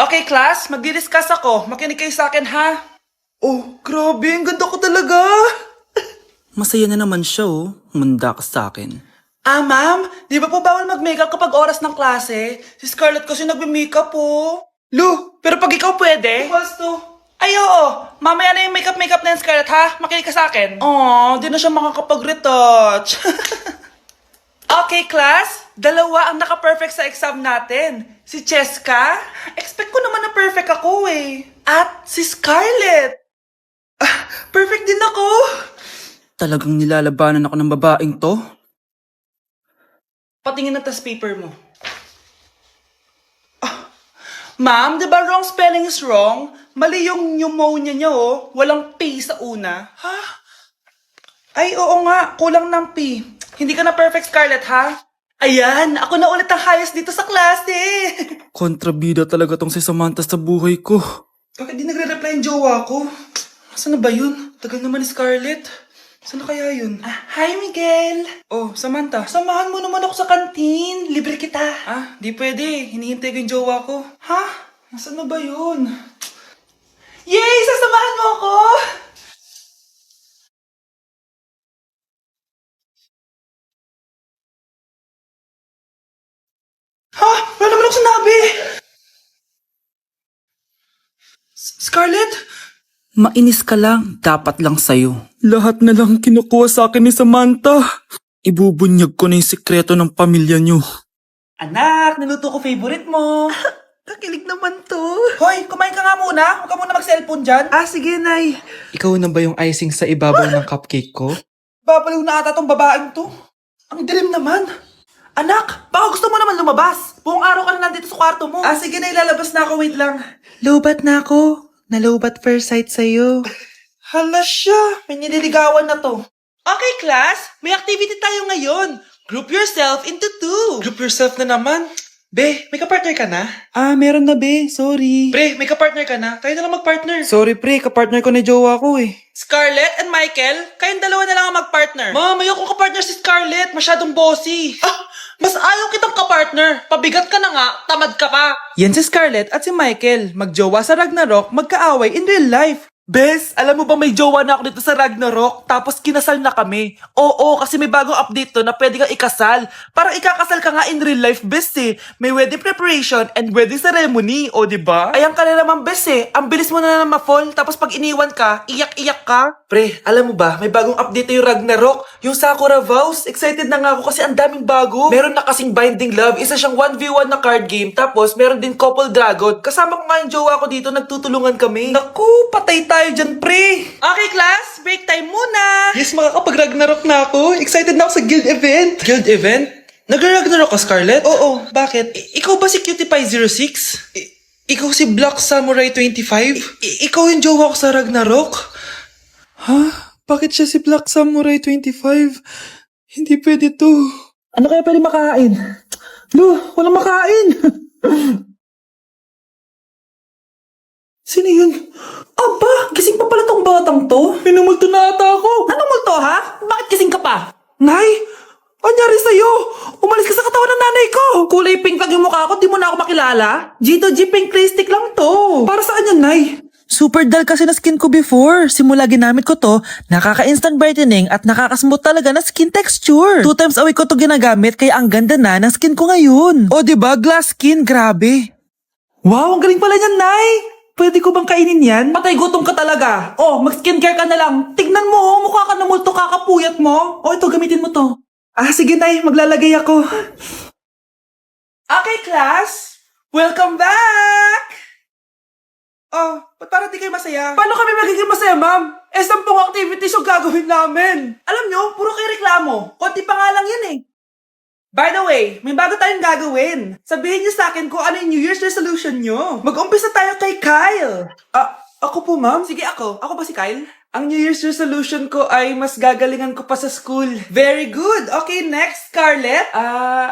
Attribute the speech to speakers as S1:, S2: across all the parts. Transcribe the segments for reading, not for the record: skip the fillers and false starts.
S1: Okay, class, magdi-discuss ako. Makinig kayo sa akin, ha? Oh, grabe, ang ganda ko talaga.
S2: Masaya na naman siya Manda ka sa akin.
S1: Ah, ma'am, di ba po bawal mag-makeup kapag oras ng klase? Si Scarlett kasi nagme-makeup po. Lu, pero pag ikaw pwede? Basto. Ay, oo. Mamaya na yung makeup na yung Scarlett, ha? Makinig ka sa akin. Aw, di na siya makakapag-retouch. Okay, class. Dalawa ang naka-perfect sa exam natin. Si Cheska. Expect ko naman na perfect ako At si Scarlett. Perfect din ako.
S2: Talagang nilalabanan ako ng babaeng to?
S1: Patingin na tas paper mo. Ma'am, di ba wrong spelling is wrong? Mali yung pneumonia niya Walang P sa una. Ha? Ay, oo nga. Kulang ng P. Hindi ka na perfect, Scarlett, ha? Ayan, ako na ulit ang highest dito sa klase.
S2: Kontrabida talaga tong si Samantha sa buhay ko.
S1: Bakit di nagre-reply yung jowa ko? Saan na ba yun? Tagal naman ni Scarlett. Saan na kaya yun? Hi, Miguel! Oh, Samantha, samahan mo naman ako sa kantin. Libre kita. Di pwede. Hinihintay ko yung jowa ko. Ha? Nasaan na ba yun? Yay! Sasamahan mo ako! Ha? Wala naman ako sinabi! Scarlett?
S2: Mainis ka lang, dapat lang sa'yo. Lahat na lang kinukuha sa akin ni Samantha. Ibubunyag ko na yung sikreto ng pamilya niyo.
S1: Anak, naluto ko favorite mo. Kakilig naman to. Hoy, kumain ka nga muna. Huwag ka muna mag-cellphone dyan.
S3: Sige, Nay. Ikaw na ba yung icing sa ibabaw ng cupcake ko?
S1: Babaliw na ata tong babaeng to. Ang dilim naman. Anak, baka gusto mo naman lumabas. Buong araw ka na nandito sa kwarto mo.
S3: Sige na, ilalabas na ako. Wait lang. Lobat na ako. Nalobat first sight sa'yo.
S1: Hala siya, may nililigawan na to. Okay, class, may activity tayo ngayon. Group yourself into two.
S3: Group yourself na naman. Be, may kapartner ka na?
S2: Meron na be, sorry.
S3: Pre, may kapartner ka na? Tayo na lang magpartner.
S2: Sorry pre, kapartner ko ni jowa ko
S1: Scarlett and Michael, kayong dalawa na lang ang mag-partner.
S3: Ma'am, ayoko kapartner si Scarlett. Masyadong bossy.
S1: Mas ayaw kitang kapartner. Pabigat ka na nga, tamad ka pa.
S3: Yan si Scarlett at si Michael. Magjowa sa Ragnarok, magkaaway in real life.
S1: Bes, alam mo ba may jowa na ako dito sa Ragnarok? Tapos kinasal na kami. Oo, kasi may bagong update to na pwede kang ikasal. Parang ikakasal ka nga in real life, bes May wedding preparation and wedding ceremony, o diba? Ayan ka na naman, bes Ang bilis mo na ma-fall, tapos pag iniwan ka, iyak-iyak ka. Pre, alam mo ba, may bagong update yung Ragnarok. Yung Sakura Vows. Excited na nga ako kasi ang daming bago. Meron na kasing Binding Love, isa siyang 1v1 na card game. Tapos meron din Couple Dragon. Kasama ko nga yung jowa ko dito, nagtutulungan kami. Naku, patay tayo dyan, pre. Okay, class, break time muna.
S3: Yes, makakapag-Ragnarok na ako. Excited na ako sa guild event. Guild event? Nag-Ragnarok ka, Scarlett?
S1: Oo, bakit?
S3: Ikaw ba si Cutie Pie 06? Ikaw si Black Samurai 25? Ikaw yung jowa ko sa Ragnarok? Bakit siya si Black Samurai 25? Hindi pwede to.
S1: Ano kaya pwede makain? Lu, walang makain. Sino yun? Aba, gising pa pala tong batang to. Minumulto na ata ako. Anong multo, ha? Bakit gising ka pa? Nay, anyari sa'yo? Umalis ka sa katawan ng nanay ko. Kulay pink lang yung mukha ko, di mo na ako makilala. Gito G pink clay stick lang to. Para saan yan, Nay?
S4: Super dull kasi na skin ko before. Simula ginamit ko to, nakaka-instant brightening at nakaka-smooth talaga na skin texture. 2 times a week ko to ginagamit kaya ang ganda na ng skin ko ngayon. O diba, glass skin, grabe.
S1: Wow, ang galing pala niyan, Nay. Pwede ko bang kainin yan? Patay gutom ka talaga. Oh, mag-skincare ka na lang. Tignan mo, mukha ka na multo kakapuyat mo. Oh, ito, gamitin mo to. Sige, Nay, maglalagay ako. Okay, class. Welcome back! Oh, ba't parang di kayo masaya? Paano kami magiging masaya, ma'am? 10 activities yung gagawin namin. Alam nyo, puro kayo reklamo. Konti pa nga lang yan By the way, may bago tayong gagawin. Sabihin niyo sa akin kung ano yung New Year's resolution nyo. Mag-umpisa tayo kay Kyle. Ako po, ma'am? Sige, ako. Ako ba si Kyle? Ang New Year's resolution ko ay mas gagalingan ko pa sa school. Very good. Okay, next, Scarlett.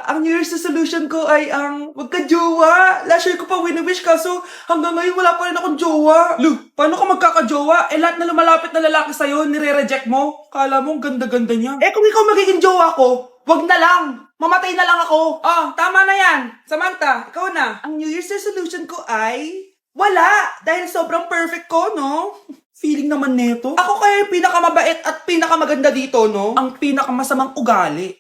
S1: Ang New Year's resolution ko ay wag ka jowa. Last year ko pa wini-wish kaso hanggang ngayon wala pa rin akong jowa. Lu, paano ka magkakajowa? Lahat na lumalapit na lalaki sa'yo, nire-reject mo. Kala mo, ang ganda-ganda niya. Kung ikaw magiging jowa ko, wag na lang. Mamatay na lang ako. Tama na yan. Samantha, ikaw na. Ang New Year's resolution ko ay Wala! Dahil sobrang perfect ko, no? Feeling naman neto. Ako kaya yung pinakamabait at pinakamaganda dito, no? Ang pinakamasamang ugali.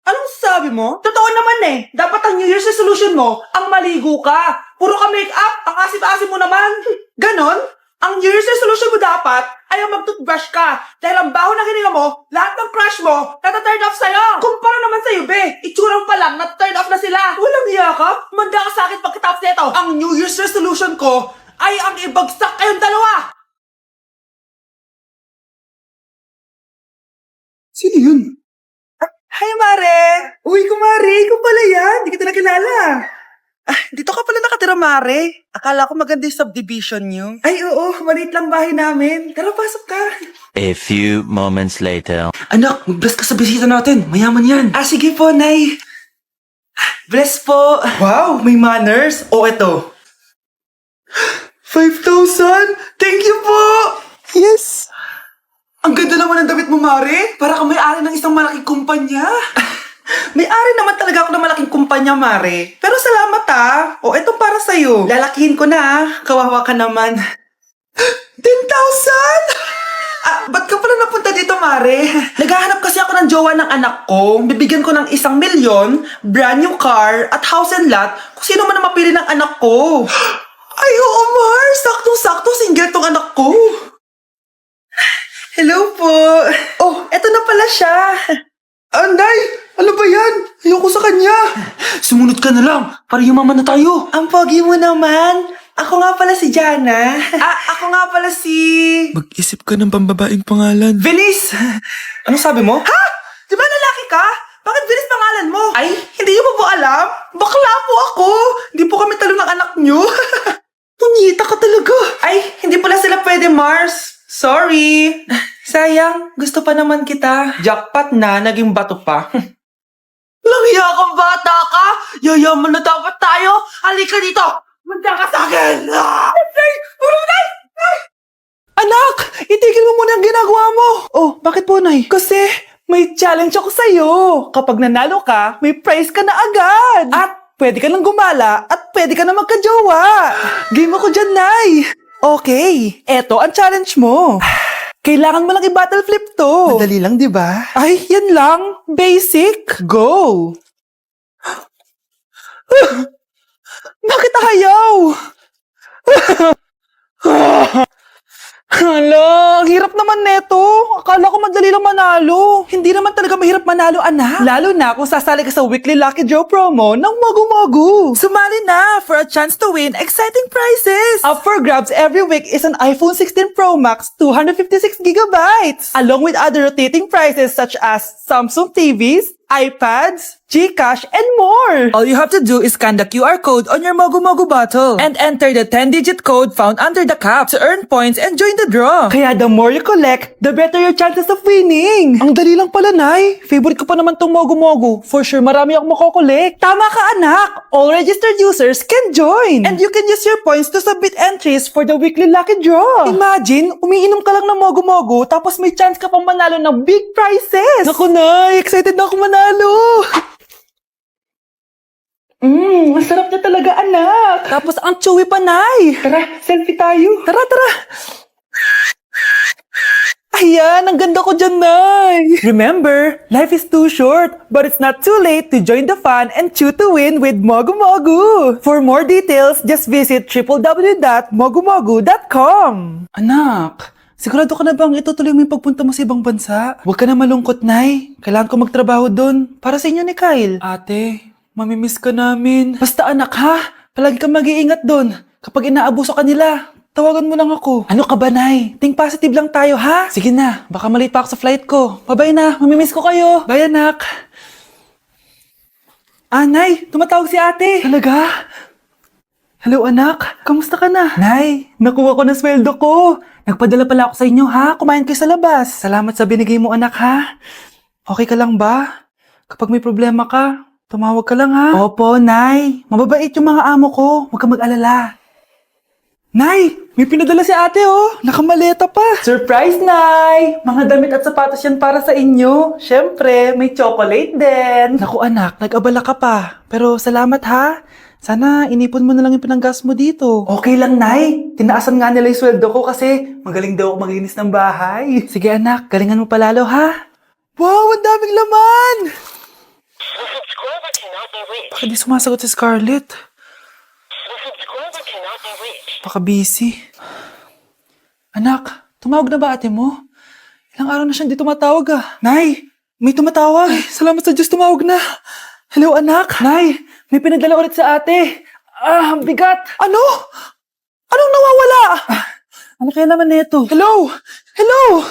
S1: Anong sabi mo? Totoo naman eh. Dapat ang New Year's resolution mo, ang maligo ka. Puro ka make-up, ang asim-asim mo naman. Ganon? Ang New Year's resolution mo dapat ay ang mag-toothbrush ka. Dahil ang baho ng hininga mo, lahat ng crush mo, nata-turn off sa'yo. Kumpara naman sa'yo, be. Itsurang pa lang, nata-turn off na sila. Walang hiya ka? Manda ka sa akin pagkatapos nito. Ang New Year's resolution ko ay ang ibagsak kayong dalawa. Sino yun? Hi, Mare! Uy, kumare! Ikaw pala yan! Hindi kita nakilala. Dito ka pala nakatira, Mare. Akala ko maganda yung subdivision niyo. Ay, oo. Maliit lang bahay namin. Tara, pasok ka.
S5: A few moments later.
S1: Anak, mag-bless ka sa bisita natin. Mayaman yan. Sige po, Nay. Bless po. Wow, may manners. O, eto. 5,000! Thank you po! Yes! Ang ganda naman ng damit mo, Mare. Para kang may-ari ng isang malaking kumpanya. May-ari naman talaga ako ng malaking kumpanya, Mare. Pero salamat O, etong para sa'yo. Lalakihin ko na Kawawa ka naman. 10,000? Ba't ka pala napunta dito, Mare? Naghahanap kasi ako ng jowa ng anak ko. Bibigyan ko ng 1,000,000, brand new car, at house and lot kung sino man ang mapili ng anak ko. Ay, oo, Mar! Saktong-sakto, single tong anak ko. Hello po. Oh, eto na pala siya. Anday! Ano ba yan? Ayoko sa kanya. Sumunod ka na lang, para yumaman na tayo. Ang pogi mo naman. Ako nga pala si Jana. Ako nga pala si...
S2: Mag-isip ka ng pambabaing pangalan.
S1: Venice! Ano sabi mo? Ha? Di ba lalaki ka? Bakit Venice pangalan mo? Ay, hindi mo po alam? Bakla po ako. Hindi po kami talo ng anak nyo. Punyita ka talaga. Ay, hindi pala sila pwede, Mars. Sorry. Sayang, gusto pa naman kita. Jackpot na, naging bato pa. Langya kang bata ka! Yayaman na dapat tayo! Halika dito! Manda ka sa akin! Anak! Itigil mo muna ang ginagawa mo! Oh, bakit po, Nay? Kasi may challenge ako sa'yo. Kapag nanalo ka, may prize ka na agad. At pwede ka nang gumala at pwede ka na magka-jowa. Game ako dyan, Nay. Okay, eto ang challenge mo. Kailangan mo lang i-battle flip to. Madali lang, di ba? Ay, yan lang. Basic. Go! Bakit ayaw? Hala, ang hirap naman neto. Akala ko madali lang manalo. Hindi naman talaga mahirap manalo, anak. Lalo na kung sasali ka sa weekly Lucky Draw promo ng Mogu. Sumali na for a chance to win exciting prizes. Up for grabs every week is an iPhone 16 Pro Max 256GB, along with other rotating prizes such as Samsung TVs, iPads, GCash, and more! All you have to do is scan the QR code on your Mogu bottle and enter the 10-digit code found under the cap to earn points and join the draw. Kaya the more you collect, the better your chances of winning. Ang dali lang pala, Nay. Favorite ko pa naman tong Mogu. For sure, marami akong makokolek. Tama ka, anak! All registered users can join! And you can use your points to submit entries for the weekly lucky draw. Imagine, umiinom ka lang ng Mogu tapos may chance ka pang manalo ng big prizes! Naku, Nay! Excited na ako manalo! Masarap niya talaga, anak. Tapos ang chewy pa, Nay. Tara, selfie tayo. Tara. Ayan, ang ganda ko dyan, Nay. Remember, life is too short, but it's not too late to join the fun and chew to win with Mogu. For more details, just visit www.mogumogu.com. Anak, sigurado ka na bang itutuloy mo yung pagpunta mo sa ibang bansa? Huwag ka na malungkot, Nay. Kailangan ko magtrabaho doon. Para sa inyo ni Kyle. Ate, mamimiss ka namin. Basta anak ha, palagi kang mag-iingat doon. Kapag inaabuso ka nila, tawagan mo lang ako. Ano ka ba, Nay? Think positive lang tayo, ha? Sige na, baka malate pa ako sa flight ko. Bye-bye na, mamimiss ko kayo. Bye, anak. Nay, tumatawag si ate. Talaga? Hello, anak. Kamusta ka na? Nay, nakuha ko na sweldo ko. Nagpadala pala ako sa inyo, ha? Kumain kayo sa labas. Salamat sa binigay mo, anak, ha? Okay ka lang ba? Kapag may problema ka, tumawag ka lang, ha? Opo, Nay. Mababait yung mga amo ko. Huwag kang mag-alala. Nay, may pinadala si ate, oh. Nakamaleta pa. Surprise, Nay! Mga damit at sapatos yan para sa inyo. Siyempre, may chocolate din. Naku, anak, nag-abala ka pa. Pero salamat, ha?
S3: Sana inipon mo na lang yung pinanggas mo dito.
S1: Okay lang, Nay. Tinaasan nga nila yung sweldo ko kasi magaling daw ako maglinis ng bahay.
S3: Sige anak, galingan mo palalo ha. Wow, ang daming laman!
S6: The subscriber cannot be reached.
S3: Bakit di sumasagot si Scarlett?
S6: The subscriber cannot be reached.
S3: Baka busy. Anak, tumawag na ba ate mo? Ilang araw na siyang di tumatawag ah.
S1: Nay, may tumatawag.
S3: Ay, salamat sa Diyos tumawag na. Hello anak.
S1: Nay, may pinadala ulit sa ate. Ang bigat.
S3: Ano? Anong nawawala?
S1: Ano kaya naman nito?
S3: Hello? Hello?